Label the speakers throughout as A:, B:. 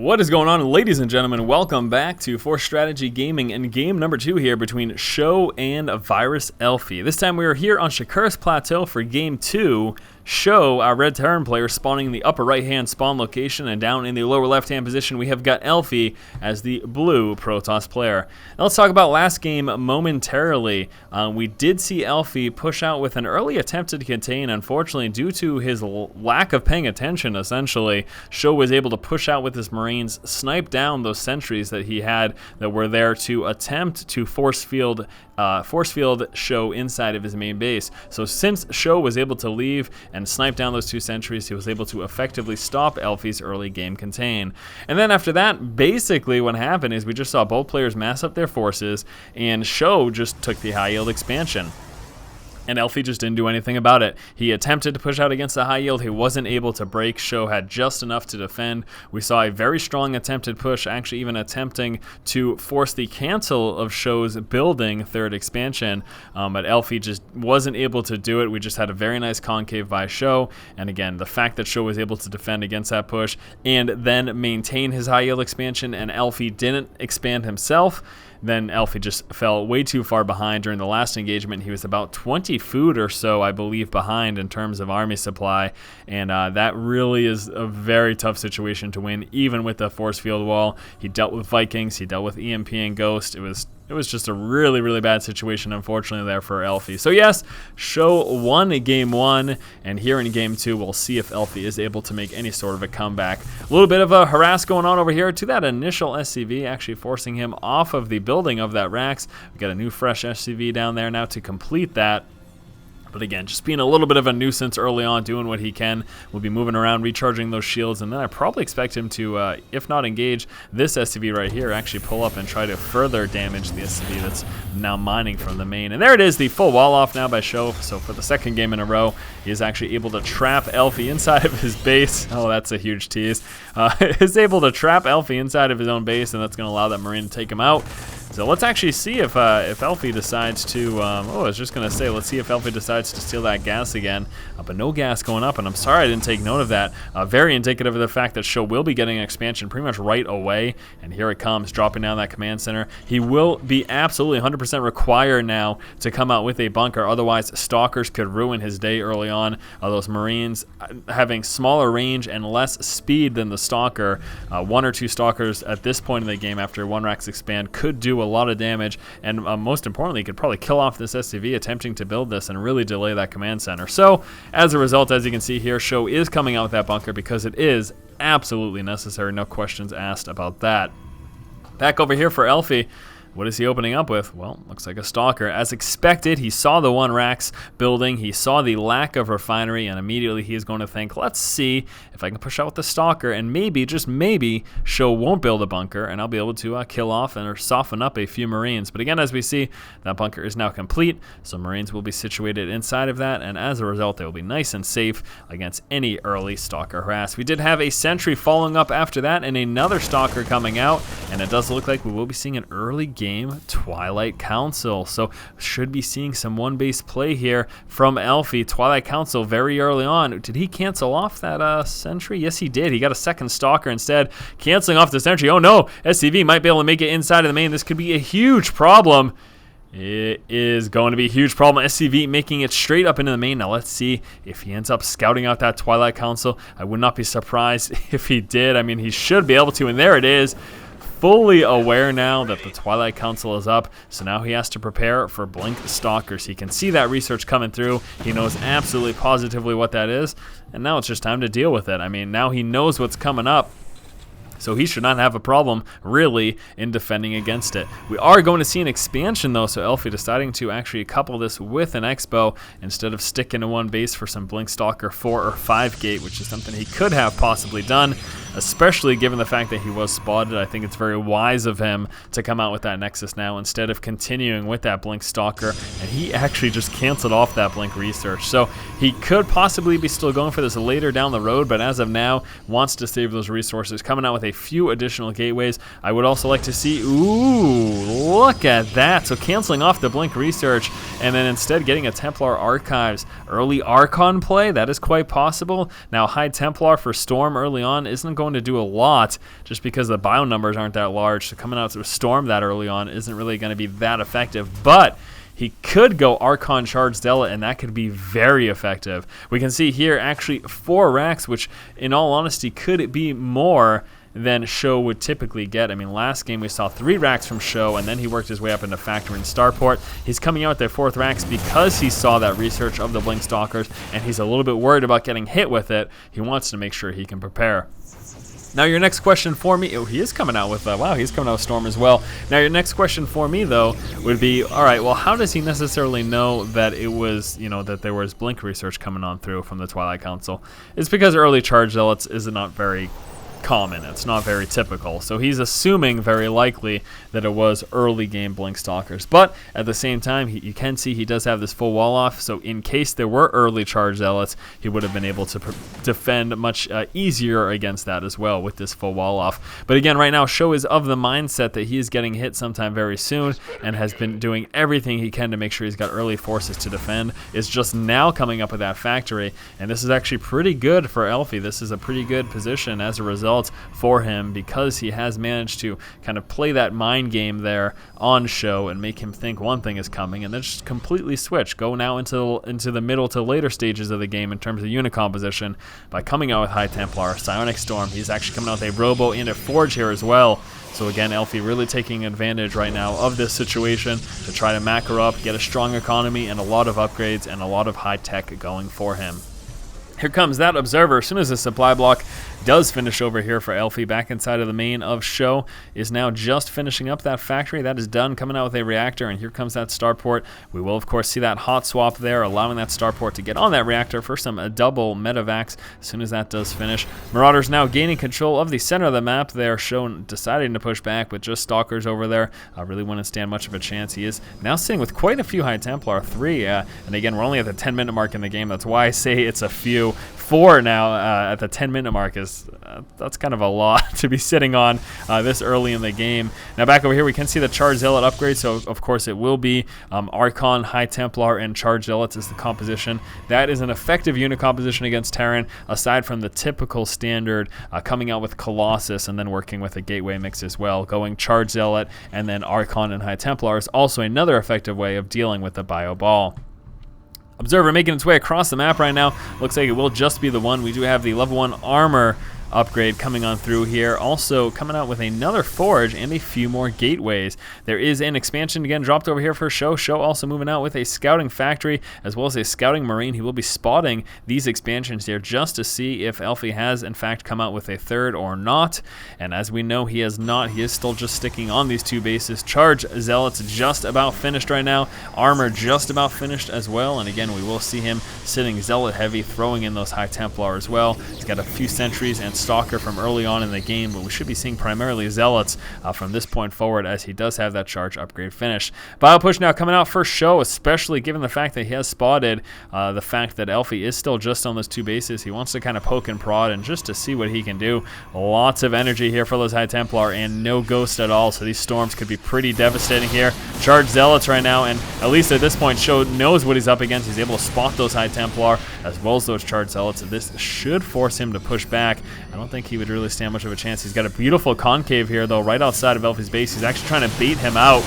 A: What is going on, ladies and gentlemen? Welcome back to Force Strategy Gaming and game number 2 here between SjoW and Virus Elfi. This time we are here on Shakur's Plateau for game 2. SjoW, our red Terran player, spawning in the upper right-hand spawn location, and down in the lower left-hand position we have got Elfi as the blue Protoss player. Now let's talk about last game momentarily. We did see Elfi push out with an early attempt to contain. Unfortunately, due to his lack of paying attention, essentially, SjoW was able to push out with his Marines, snipe down those sentries that he had that were there to attempt to force field SjoW inside of his main base. So since SjoW was able to leave and snipe down those 2 sentries, he was able to effectively stop Elfi's early game contain. And then after that, basically what happened is we just saw both players mass up their forces, and SjoW just took the high yield expansion. And Elfi just didn't do anything about it. He attempted to push out against the high yield. He wasn't able to break. SjoW had just enough to defend. We saw a very strong attempted push, actually even attempting to force the cancel of SjoW's building third expansion. But Elfi just wasn't able to do it. We just had a very nice concave by SjoW. And again, the fact that SjoW was able to defend against that push and then maintain his high yield expansion, and Elfi didn't expand himself, then Elfi just fell way too far behind during the last engagement. He was about 20 food or so, I believe, behind in terms of army supply, and that really is a very tough situation to win, even with the force field wall. He dealt with Vikings, he dealt with EMP and Ghost. It was just a really, really bad situation, unfortunately, there for Elfi. So yes, SjoW won game 1, and here in game 2, we'll see if Elfi is able to make any sort of a comeback. A little bit of a harass going on over here to that initial SCV, actually forcing him off of the building of that Rax. We got a new fresh SCV down there now to complete that. But again, just being a little bit of a nuisance early on, doing what he can. We'll be moving around, recharging those shields, and then I probably expect him to, if not engage this SCV right here, actually pull up and try to further damage the SCV that's now mining from the main. And there it is, the full wall off now by SjoW. So for the second game in a row, he is actually able to trap Elfi inside of his base. Oh, that's a huge tease. Is able to trap Elfi inside of his own base, and that's going to allow that Marine to take him out. So let's actually see if Elfi decides to, I was just going to say, let's see if Elfi decides to steal that gas again. But no gas going up, and I'm sorry I didn't take note of that. Very indicative of the fact that SjoW will be getting an expansion pretty much right away. And here it comes, dropping down that command center. He will be absolutely 100% required now to come out with a bunker. Otherwise, Stalkers could ruin his day early on. Those Marines having smaller range and less speed than the Stalker. 1 or 2 Stalkers at this point in the game after 1 Rax expand could do a lot of damage, and most importantly, could probably kill off this SCV attempting to build this and really delay that command center. So as a result, as you can see here, SjoW is coming out with that bunker because it is absolutely necessary. No questions asked about that. Back over here for Elfi. What is he opening up with? Well, looks like a Stalker. As expected, he saw the 1 Rax building, he saw the lack of refinery, and immediately he is going to think, let's see if I can push out with the Stalker, and maybe, just maybe, SjoW won't build a bunker, and I'll be able to kill off or soften up a few Marines. But again, as we see, that bunker is now complete, so Marines will be situated inside of that, and as a result, they will be nice and safe against any early Stalker harass. We did have a sentry following up after that, and another Stalker coming out, and it does look like we will be seeing an early game Twilight Council. So should be seeing some 1-base play here from Elfi. Twilight Council very early on. Did he cancel off that sentry? Yes, he did. He got a second Stalker instead, canceling off the sentry. Oh no, SCV might be able to make it inside of the main. This could be a huge problem. It is going to be a huge problem. SCV making it straight up into the main. Now let's see if he ends up scouting out that Twilight Council. I would not be surprised if he did. I mean, he should be able to, and there it is. Fully aware now that the Twilight Council is up, so now he has to prepare for Blink Stalkers. He can see that research coming through. He knows absolutely positively what that is, and now it's just time to deal with it. I mean, now he knows what's coming up, so he should not have a problem, really, in defending against it. We are going to see an expansion, though, so Elfi deciding to actually couple this with an Expo instead of sticking to 1 base for some Blink Stalker 4 or 5 gate, which is something he could have possibly done, especially given the fact that he was spotted. I think it's very wise of him to come out with that Nexus now instead of continuing with that Blink Stalker, and he actually just canceled off that Blink Research. So he could possibly be still going for this later down the road, but as of now, wants to save those resources, coming out with a few additional gateways. I would also like to see, ooh, look at that. So canceling off the Blink research and then instead getting a Templar Archives. Early Archon play, that is quite possible. Now High Templar for Storm early on isn't going to do a lot just because the bio numbers aren't that large. So coming out to Storm that early on isn't really going to be that effective. But he could go Archon Charge Zealot, and that could be very effective. We can see here actually 4 racks, which in all honesty could be more than SjoW would typically get. I mean, last game we saw 3 racks from SjoW, and then he worked his way up into Factory and Starport. He's coming out with their 4th racks because he saw that research of the Blink Stalkers, and he's a little bit worried about getting hit with it. He wants to make sure he can prepare. Now your next question for me, oh, he is coming out with, wow, he's coming out with Storm as well. Now your next question for me, though, would be, all right, well, how does he necessarily know that it was, you know, that there was Blink research coming on through from the Twilight Council? It's because early Charge Zealots is not very common. It's not very typical. So he's assuming very likely that it was early game Blink Stalkers. But at the same time, you can see he does have this full wall off. So in case there were early Charge Zealots, he would have been able to defend much easier against that as well with this full wall off. But again, right now, SjoW is of the mindset that he is getting hit sometime very soon and has been doing everything he can to make sure he's got early forces to defend. It's just now coming up with that factory. And this is actually pretty good for Elfi. This is a pretty good position as a result for him because he has managed to kind of play that mind game there on SjoW and make him think one thing is coming and then just completely switch. Go now into the middle to later stages of the game in terms of unit composition by coming out with High Templar, Psionic Storm. He's actually coming out with a Robo and a Forge here as well. So again, Elfi really taking advantage right now of this situation to try to macro up, get a strong economy and a lot of upgrades and a lot of high tech going for him. Here comes that Observer. As soon as the supply block does finish over here for Elfi, back inside of the main of SjoW, is now just finishing up that factory. That is done, coming out with a reactor, and here comes that starport. We will, of course, see that hot swap there, allowing that starport to get on that reactor for some double medevacs as soon as that does finish. Marauders now gaining control of the center of the map there. SjoW deciding to push back with just Stalkers over there. Really wouldn't stand much of a chance. He is now sitting with quite a few High Templar, 3, and again, we're only at the 10-minute mark in the game. That's why I say it's a few. 4 now at the 10-minute mark is that's kind of a lot to be sitting on this early in the game. Now back over here, we can see the Charge Zealot upgrade, so of course it will be Archon, High Templar, and Charge Zealots is the composition. That is an effective unit composition against Terran, aside from the typical standard coming out with Colossus and then working with a Gateway mix as well. Going Charge Zealot and then Archon and High Templar is also another effective way of dealing with the Bio Ball. Observer making its way across the map right now. Looks like it will just be the one. We do have the level 1 armor upgrade coming on through here. Also coming out with another Forge and a few more gateways. There is an expansion again dropped over here for SjoW. SjoW also moving out with a scouting factory as well as a scouting marine. He will be spotting these expansions here just to see if Elfi has in fact come out with a 3rd or not. And as we know, he has not. He is still just sticking on these 2 bases. Charge Zealots just about finished right now. Armor just about finished as well. And again, we will see him sitting Zealot heavy, throwing in those High Templar as well. He's got a few sentries and Stalker from early on in the game, but we should be seeing primarily Zealots from this point forward as he does have that charge upgrade finished. Bio push now coming out for SjoW, especially given the fact that he has spotted the fact that Elfi is still just on those 2 bases. He wants to kind of poke and prod and just to see what he can do. Lots of energy here for those High Templar and no Ghost at all, so these storms could be pretty devastating here. Charge Zealots right now, and at least at this point, SjoW knows what he's up against. He's able to spot those High Templar as well as those Charge Zealots, and this should force him to push back. I don't think he would really stand much of a chance. He's got a beautiful concave here, though, right outside of Elfi's base. He's actually trying to bait him out.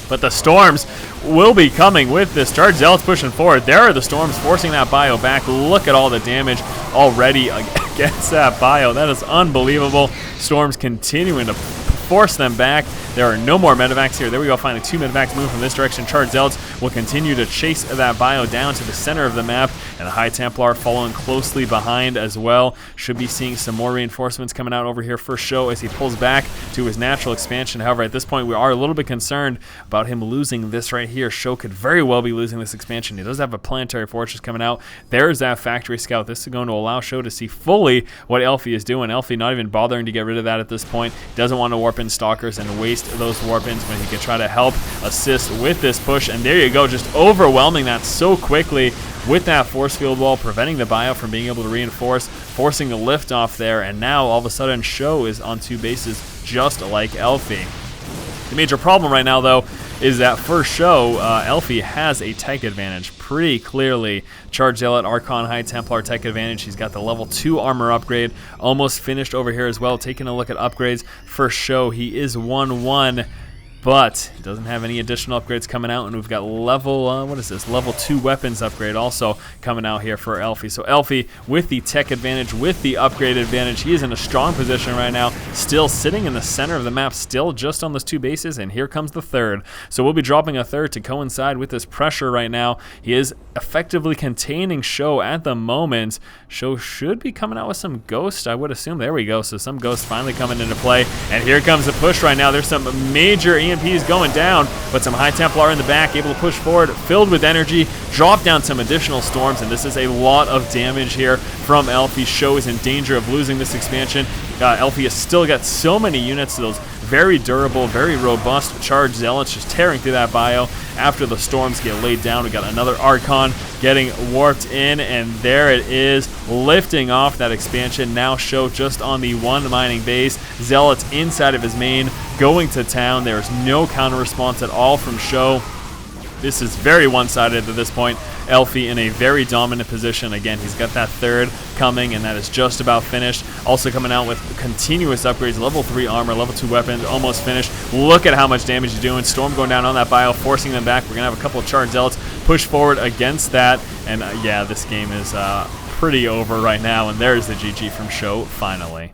A: But the storms will be coming with this. Charge Zealots pushing forward. There are the storms forcing that bio back. Look at all the damage already against that bio. That is unbelievable. Storms continuing to force them back. There are no more medevacs here. There we go, finally 2 medevacs moving from this direction. Charge Zealots will continue to chase that bio down to the center of the map, and the High Templar following closely behind as well. Should be seeing some more reinforcements coming out over here for SjoW as he pulls back to his natural expansion. However, at this point, we are a little bit concerned about him losing this right here. SjoW could very well be losing this expansion. He does have a planetary fortress coming out. There's that factory scout. This is going to allow SjoW to see fully what Elfi is doing. Elfi not even bothering to get rid of that at this point. Doesn't want to warp Warp-In Stalkers and waste those Warp-Ins when he can try to help assist with this push. And there you go, just overwhelming that so quickly with that force field wall, preventing the bio from being able to reinforce, forcing the lift off there, and now all of a sudden SjoW is on 2 bases just like Elfi. The major problem right now, though, is that for SjoW, Elfi has a tech advantage pretty clearly. Charge Zealot, Archon, High Templar tech advantage. He's got the level 2 armor upgrade almost finished over here as well. Taking a look at upgrades for SjoW, he is 1-1. But he doesn't have any additional upgrades coming out, and we've got level, level 2 weapons upgrade also coming out here for Elfi. So Elfi, with the tech advantage, with the upgrade advantage, he is in a strong position right now, still sitting in the center of the map, still just on those 2 bases, and here comes the third. So we'll be dropping a third to coincide with this pressure right now. He is effectively containing SjoW at the moment. SjoW should be coming out with some Ghost, I would assume. There we go, so some Ghost finally coming into play, and here comes the push right now. There's some major EMPs going down, but some High Templar in the back, able to push forward, filled with energy, drop down some additional storms, and this is a lot of damage here from Elfi. SjoW is in danger of losing this expansion. Elfi has still got so many units, those very durable, very robust Charge Zealots just tearing through that bio. After the storms get laid down, we got another Archon getting warped in, and there it is, lifting off that expansion. Now SjoW just on the 1 mining base. Zealots inside of his main, going to town. There's no counter response at all from SjoW. This is very one-sided at this point. Elfi in a very dominant position. Again, he's got that third coming, and that is just about finished. Also coming out with continuous upgrades, level 3 armor, level 2 weapons, almost finished. Look at how much damage he's doing. Storm going down on that bio, forcing them back. We're going to have a couple of Charge Zealots push forward against that. And yeah, this game is pretty over right now, and there's the GG from SjoW finally.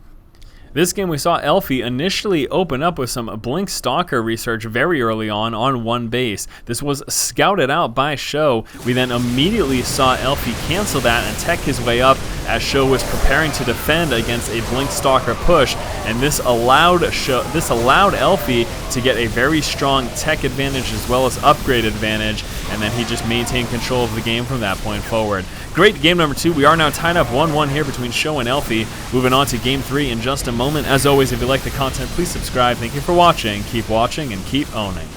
A: This game we saw Elfi initially open up with some Blink Stalker research very early on 1 base. This was scouted out by SjoW. We then immediately saw Elfi cancel that and tech his way up as SjoW was preparing to defend against a Blink Stalker push, and this allowed Elfi to get a very strong tech advantage as well as upgrade advantage, and then he just maintained control of the game from that point forward. Great game number 2. We are now tied up 1-1 here between SjoW and Elfi. Moving on to game 3 in just a moment. As always, if you like the content, please subscribe. Thank you for watching. Keep watching and keep owning.